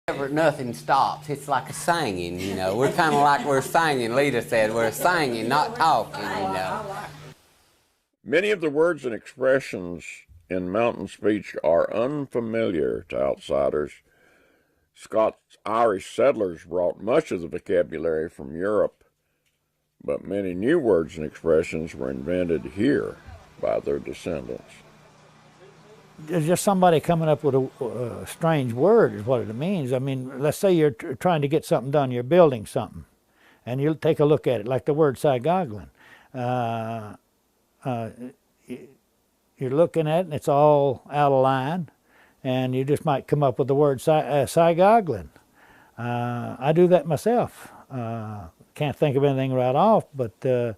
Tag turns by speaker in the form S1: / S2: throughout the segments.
S1: Never, nothing stops. It's like a singing, you know. We're kind of like we're singing. Lita said, we're singing, not talking, you know.
S2: Many of the words and expressions in mountain speech are unfamiliar to outsiders. Scots-Irish settlers brought much of the vocabulary from Europe, but many new words and expressions were invented here by their descendants.
S3: There's just somebody coming up with a strange word is what it means. I mean, let's say you're trying to get something done, you're building something, and you take a look at it, like the word "sygoglin." You're looking at it and it's all out of line, and you just might come up with the word sygoglin. I do that myself. Can't think of anything right off, but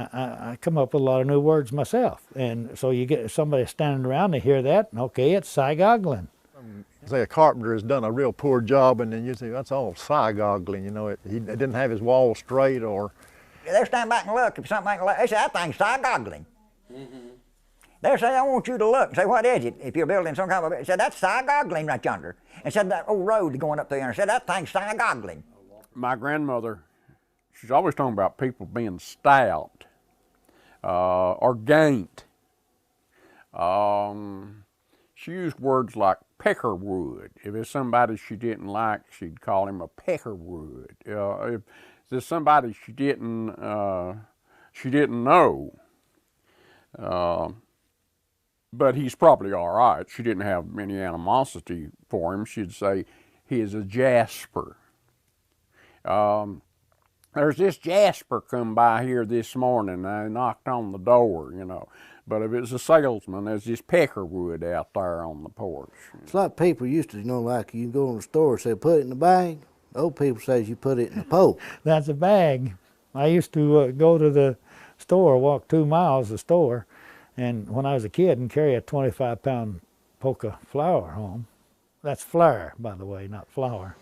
S3: I come up with a lot of new words myself. And so you get somebody standing around, they hear that, and okay, it's sygoglin.
S4: Say a carpenter has done a real poor job, and then you say, that's all sygoglin, you know, he didn't have his wall straight, or...
S5: They'll stand back and look, if something ain't like, they say, that thing's sygoglin. They'll say, I want you to look, and say, what is it? If you're building some kind of, they said, that's sygoglin right yonder. And said, that old road going up there, and said, that thing's sygoglin.
S6: My grandmother, she's always talking about people being stout or gaunt. She used words like peckerwood. If it's somebody she didn't like, she'd call him a peckerwood. If there's somebody she didn't know, but he's probably all right. She didn't have any animosity for him. She'd say, he is a jasper. There's this jasper come by here this morning. I knocked on the door, you know. But if it's a salesman, there's this peckerwood out there on the porch.
S7: It's like people used to, you know, like you go in the store and say, put it in the bag. Old people says you put it in the poke.
S3: That's a bag. I used to go to the store, walk 2 miles to the store, and when I was a kid, and carry a 25-pound poke of flour home. That's flour, by the way, not flour.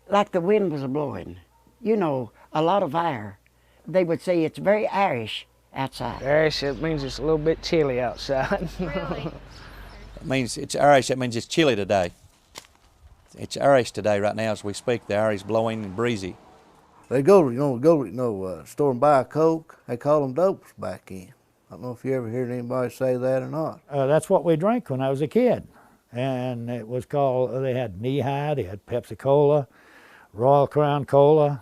S8: Like the wind was blowing, you know, a lot of air. They would say it's very Irish outside.
S9: Irish, it means it's a little bit chilly outside.
S10: It means it's Irish, that means it's chilly today. It's Irish today right now as we speak. The air is blowing and breezy.
S7: They go to store and buy a Coke. They call them dopes back in. I don't know if you ever heard anybody say that or not.
S3: That's what we drank when I was a kid. And it was called, they had knee-high, they had Pepsi-Cola, Royal Crown Cola.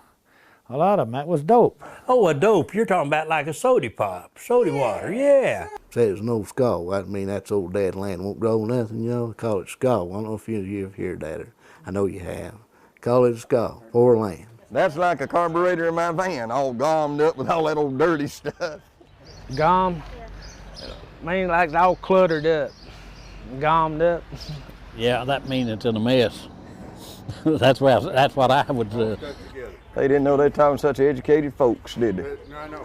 S3: A lot of them, that was dope.
S11: Oh, a dope, you're talking about like a soda pop, soda water, yeah.
S7: Say it's no skull. I mean, that's old dad land won't grow nothing, you know. Call it skull. I don't know if you ever heard that, or I know you have. Call it a skull, poor land.
S5: That's like a carburetor in my van, all gommed up with all that old dirty stuff.
S9: Gom? I mean, like it's all cluttered up, gommed up.
S12: Yeah, that means it's in a mess. That's what I would say.
S5: They didn't know they were talking to such educated folks, did they?
S6: I know.